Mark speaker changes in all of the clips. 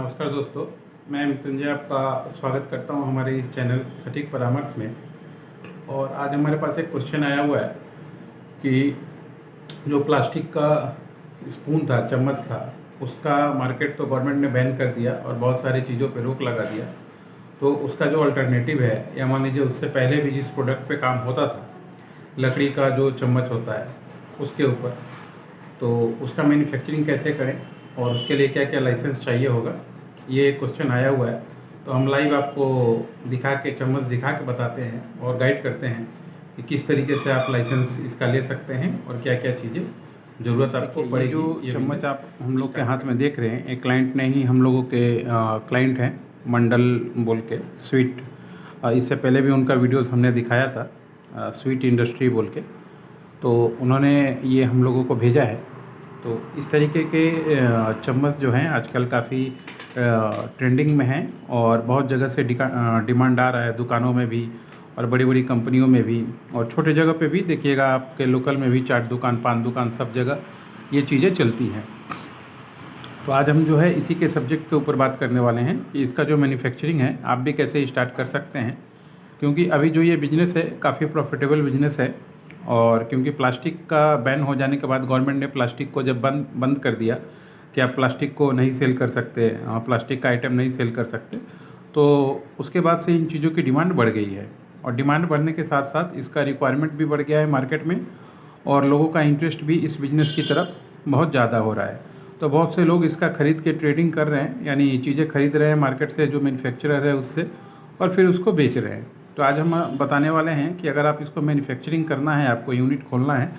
Speaker 1: नमस्कार दोस्तों, मैं मृत्युंजय आपका स्वागत करता हूं हमारे इस चैनल सटीक परामर्श में। और आज हमारे पास एक क्वेश्चन आया हुआ है कि जो प्लास्टिक का स्पून था, चम्मच था, उसका मार्केट तो गवर्नमेंट ने बैन कर दिया और बहुत सारी चीज़ों पे रोक लगा दिया। तो उसका जो अल्टरनेटिव है, या मान लीजिए उससे पहले भी जिस प्रोडक्ट पे काम होता था, लकड़ी का जो चम्मच होता है उसके ऊपर, तो उसका मैन्युफैक्चरिंग कैसे करें और उसके लिए क्या क्या लाइसेंस चाहिए होगा, ये क्वेश्चन आया हुआ है। तो हम लाइव आपको दिखा के, चम्मच दिखा के बताते हैं और गाइड करते हैं कि किस तरीके से आप लाइसेंस इसका ले सकते हैं और क्या क्या चीज़ें ज़रूरत आपको पड़ेगी। जो चम्मच आप हम लोग के हाथ में देख रहे हैं, एक क्लाइंट ने ही हम लोगों के क्लाइंट हैं, मंडल बोल के, स्वीट। इससे पहले भी उनका वीडियोस हमने दिखाया था, स्वीट इंडस्ट्री बोल के। तो उन्होंने ये हम लोगों को भेजा है। तो इस तरीके के चम्मच जो हैं आजकल काफ़ी ट्रेंडिंग में हैं और बहुत जगह से डिमांड आ रहा है, दुकानों में भी और बड़ी बड़ी कंपनियों में भी, और छोटे जगह पे भी देखिएगा, आपके लोकल में भी चाट दुकान, पान दुकान, सब जगह ये चीज़ें चलती हैं। तो आज हम जो है इसी के सब्जेक्ट के ऊपर बात करने वाले हैं कि इसका जो मैन्युफैक्चरिंग है आप भी कैसे स्टार्ट कर सकते हैं। क्योंकि अभी जो ये बिज़नेस है काफ़ी प्रॉफिटेबल बिज़नेस है। और क्योंकि प्लास्टिक का बैन हो जाने के बाद गवर्नमेंट ने प्लास्टिक को जब बंद कर दिया कि आप प्लास्टिक को नहीं सेल कर सकते, प्लास्टिक का आइटम नहीं सेल कर सकते, तो उसके बाद से इन चीज़ों की डिमांड बढ़ गई है। और डिमांड बढ़ने के साथ साथ इसका रिक्वायरमेंट भी बढ़ गया है मार्केट में, और लोगों का इंटरेस्ट भी इस बिज़नेस की तरफ बहुत ज़्यादा हो रहा है। तो बहुत से लोग इसका ख़रीद के ट्रेडिंग कर रहे हैं, यानी चीज़ें खरीद रहे हैं मार्केट से, जो मैन्युफैक्चरर है उससे, और फिर उसको बेच रहे हैं। तो आज हम बताने वाले हैं कि अगर आप इसको मैन्युफैक्चरिंग करना है, आपको यूनिट खोलना है,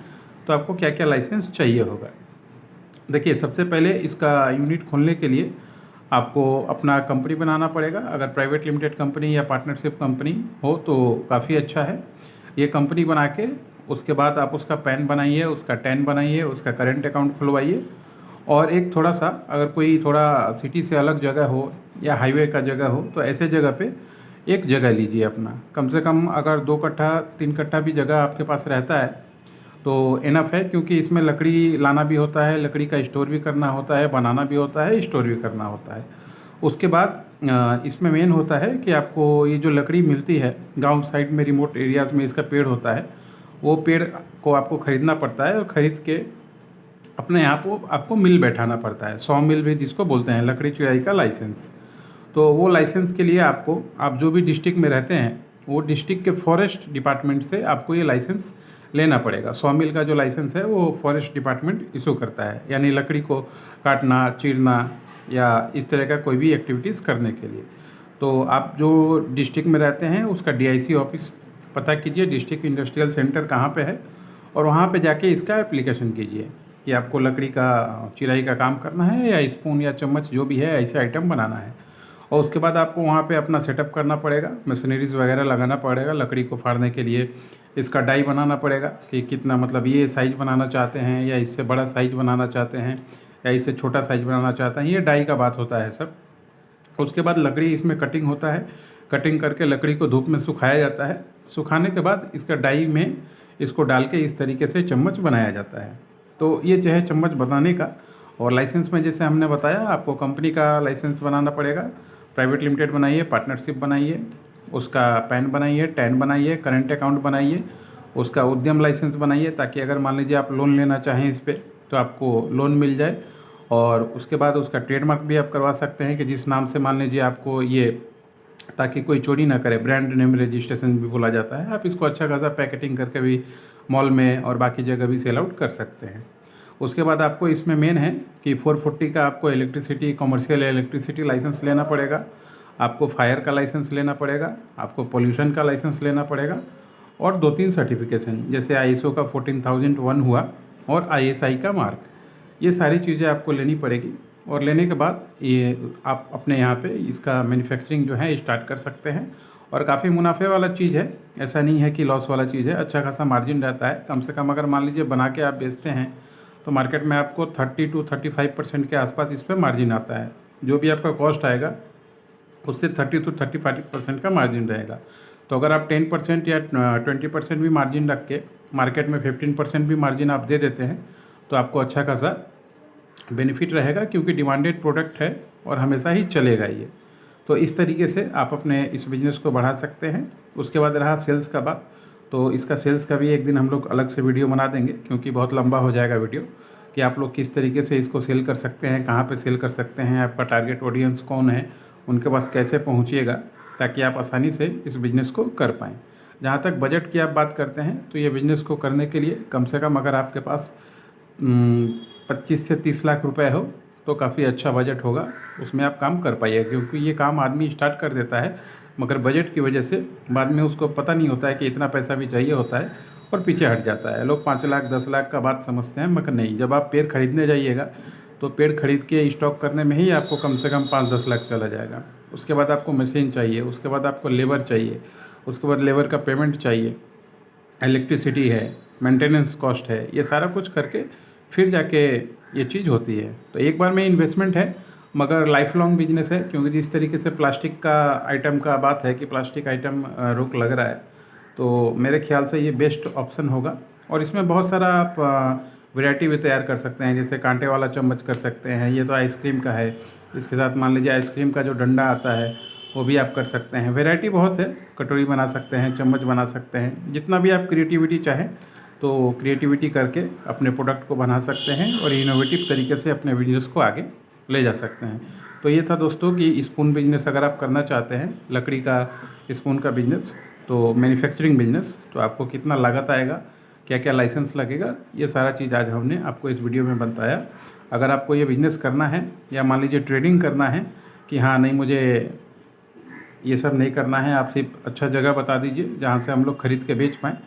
Speaker 1: तो आपको क्या क्या लाइसेंस चाहिए होगा। देखिए, सबसे पहले इसका यूनिट खोलने के लिए आपको अपना कंपनी बनाना पड़ेगा। अगर प्राइवेट लिमिटेड कंपनी या पार्टनरशिप कंपनी हो तो काफ़ी अच्छा है। ये कंपनी बना के उसके बाद आप उसका पैन बनाइए, उसका टैन बनाइए, उसका करेंट अकाउंट खुलवाइए। और एक थोड़ा सा, अगर कोई थोड़ा सिटी से अलग जगह हो या हाईवे का जगह हो, तो ऐसे जगह पे एक जगह लीजिए अपना। कम से कम अगर 2 कट्ठा 3 कट्ठा भी जगह आपके पास रहता है तो इनफ है, क्योंकि इसमें लकड़ी लाना भी होता है, लकड़ी का स्टोर भी करना होता है, बनाना भी होता है, स्टोर भी करना होता है। उसके बाद इसमें मेन होता है कि आपको ये जो लकड़ी मिलती है गांव साइड में, रिमोट एरियाज़ में इसका पेड़ होता है, वो पेड़ को आपको ख़रीदना पड़ता है और ख़रीद के अपने यहाँ को आपको मिल बैठाना पड़ता है। 100 मिल भी जिसको बोलते हैं, लकड़ी चिराई का लाइसेंस। तो वो लाइसेंस के लिए आपको, आप जो भी डिस्ट्रिक्ट में रहते हैं, वो डिस्ट्रिक्ट के फॉरेस्ट डिपार्टमेंट से आपको ये लाइसेंस लेना पड़ेगा। 100 मिल का जो लाइसेंस है वो फॉरेस्ट डिपार्टमेंट इशू करता है, यानी लकड़ी को काटना, चीरना या इस तरह का कोई भी एक्टिविटीज़ करने के लिए। तो आप जो डिस्ट्रिक्ट में रहते हैं उसका DIC ऑफिस पता कीजिए, डिस्ट्रिक्ट इंडस्ट्रियल सेंटर कहाँ पे है, और वहाँ पे जाके इसका एप्लीकेशन कीजिए कि आपको लकड़ी का चिराई का काम करना है, या स्पून या चम्मच जो भी है ऐसे आइटम बनाना है। और उसके बाद आपको वहाँ पे अपना सेटअप करना पड़ेगा, मशीनरीज वगैरह लगाना पड़ेगा, लकड़ी को फाड़ने के लिए इसका डाई बनाना पड़ेगा कि कितना, मतलब ये साइज़ बनाना चाहते हैं या इससे बड़ा साइज़ बनाना चाहते हैं या इससे छोटा साइज़ बनाना चाहते हैं, ये डाई का बात होता है सब। उसके बाद लकड़ी इसमें कटिंग होता है, कटिंग करके लकड़ी को धूप में सुखाया जाता है। सुखाने के बाद इसका डाई में इसको डाल के इस तरीके से चम्मच बनाया जाता है। तो ये जो है चम्मच बनाने का। और लाइसेंस में जैसे हमने बताया, आपको कंपनी का लाइसेंस बनाना पड़ेगा, प्राइवेट लिमिटेड बनाइए, पार्टनरशिप बनाइए, उसका पैन बनाइए, टैन बनाइए, करेंट अकाउंट बनाइए, उसका उद्यम लाइसेंस बनाइए, ताकि अगर मान लीजिए आप लोन लेना चाहें इस पर तो आपको लोन मिल जाए। और उसके बाद उसका ट्रेडमार्क भी आप करवा सकते हैं कि जिस नाम से मान लीजिए आपको ये, ताकि कोई चोरी ना करे, ब्रांड नेम रजिस्ट्रेशन भी बोला जाता है। आप इसको अच्छा खासा पैकेटिंग करके भी मॉल में और बाकी जगह भी सेल आउट कर सकते हैं। उसके बाद आपको इसमें मेन है कि 440 का आपको इलेक्ट्रिसिटी, कमर्शियल इलेक्ट्रिसिटी लाइसेंस लेना पड़ेगा, आपको फायर का लाइसेंस लेना पड़ेगा, आपको पोल्यूशन का लाइसेंस लेना पड़ेगा, और 2-3 सर्टिफिकेशन जैसे ISO का 14001 हुआ और ISI का मार्क, ये सारी चीज़ें आपको लेनी पड़ेगी। और लेने के बाद ये आप अपने यहाँ पे इसका मैन्युफैक्चरिंग जो है स्टार्ट कर सकते हैं। और काफ़ी मुनाफे वाला चीज़ है, ऐसा नहीं है कि लॉस वाला चीज़ है, अच्छा खासा मार्जिन रहता है। कम से कम अगर मान लीजिए बना के आप बेचते हैं तो मार्केट में आपको 30 to 35% के आसपास इस पर मार्जिन आता है। जो भी आपका कॉस्ट आएगा उससे 30 to 35% का मार्जिन रहेगा। तो अगर आप 10% या 20% भी मार्जिन रख के मार्केट में 15% भी मार्जिन आप दे देते हैं तो आपको अच्छा खासा बेनिफिट रहेगा, क्योंकि डिमांडेड प्रोडक्ट है और हमेशा ही चलेगा ये। तो इस तरीके से आप अपने इस बिज़नेस को बढ़ा सकते हैं। उसके बाद रहा सेल्स का बात, तो इसका सेल्स का भी एक दिन हम लोग अलग से वीडियो बना देंगे, क्योंकि बहुत लंबा हो जाएगा वीडियो, कि आप लोग किस तरीके से इसको सेल कर सकते हैं, कहाँ पे सेल कर सकते हैं, आपका टारगेट ऑडियंस कौन है, उनके पास कैसे पहुँचिएगा, ताकि आप आसानी से इस बिज़नेस को कर पाएँ। जहाँ तक बजट की आप बात करते हैं, तो ये बिज़नेस को करने के लिए कम से कम अगर आपके पास 25 से 30 लाख रुपए हो तो काफ़ी अच्छा बजट होगा, उसमें आप काम कर पाइएगा। क्योंकि ये काम आदमी स्टार्ट कर देता है, मगर बजट की वजह से बाद में उसको पता नहीं होता है कि इतना पैसा भी चाहिए होता है, और पीछे हट जाता है। लोग 5 लाख 10 लाख का बात समझते हैं, मगर नहीं। जब आप पेड़ खरीदने जाइएगा तो पेड़ खरीद के स्टॉक करने में ही आपको कम से कम 5-10 लाख चला जाएगा। उसके बाद आपको मशीन चाहिए, उसके बाद आपको लेबर चाहिए, उसके बाद लेबर का पेमेंट चाहिए, इलेक्ट्रिसिटी है, मेंटेनेंस कॉस्ट है, ये सारा कुछ करके फिर जाके ये चीज़ होती है। तो एक बार में इन्वेस्टमेंट है, मगर लाइफ लॉन्ग बिजनेस है। क्योंकि जिस तरीके से प्लास्टिक का आइटम का बात है कि प्लास्टिक आइटम रोक लग रहा है, तो मेरे ख्याल से ये बेस्ट ऑप्शन होगा। और इसमें बहुत सारा आप वैरायटी भी तैयार कर सकते हैं, जैसे कांटे वाला चम्मच कर सकते हैं, ये तो आइसक्रीम का है। इसके साथ मान लीजिए आइसक्रीम का जो डंडा आता है वो भी आप कर सकते हैं। वैरायटी बहुत है, कटोरी बना सकते हैं, चम्मच बना सकते हैं, जितना भी आप क्रिएटिविटी चाहें तो क्रिएटिविटी करके अपने प्रोडक्ट को बना सकते हैं और इनोवेटिव तरीके से अपने बिजनेस को आगे ले जा सकते हैं। तो ये था दोस्तों कि स्पून बिजनेस अगर आप करना चाहते हैं, लकड़ी का स्पून का बिजनेस, तो मैन्युफैक्चरिंग बिजनेस, तो आपको कितना लागत आएगा, क्या क्या लाइसेंस लगेगा, ये सारा चीज़ आज हमने आपको इस वीडियो में बताया। अगर आपको ये बिज़नेस करना है या मान लीजिए ट्रेडिंग करना है कि हाँ नहीं मुझे ये सब नहीं करना है, आप सिर्फ अच्छा जगह बता दीजिए जहाँ से हम लोग ख़रीद के बेच पाएँ,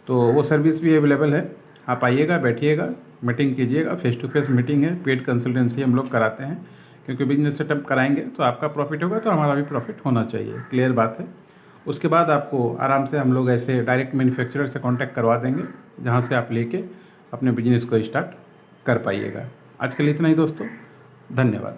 Speaker 1: तो वो सर्विस भी अवेलेबल है। आप आइएगा, बैठिएगा, मीटिंग कीजिएगा, फेस टू फेस मीटिंग है, पेड कंसल्टेंसी हम लोग कराते हैं। क्योंकि बिजनेस सेटअप कराएंगे तो आपका प्रॉफिट होगा तो हमारा भी प्रॉफिट होना चाहिए, क्लियर बात है। उसके बाद आपको आराम से हम लोग ऐसे डायरेक्ट मैन्युफैक्चरर से कांटेक्ट करवा देंगे, जहाँ से आप लेके अपने बिजनेस को स्टार्ट कर पाइएगा। आज के लिए इतना ही दोस्तों, धन्यवाद।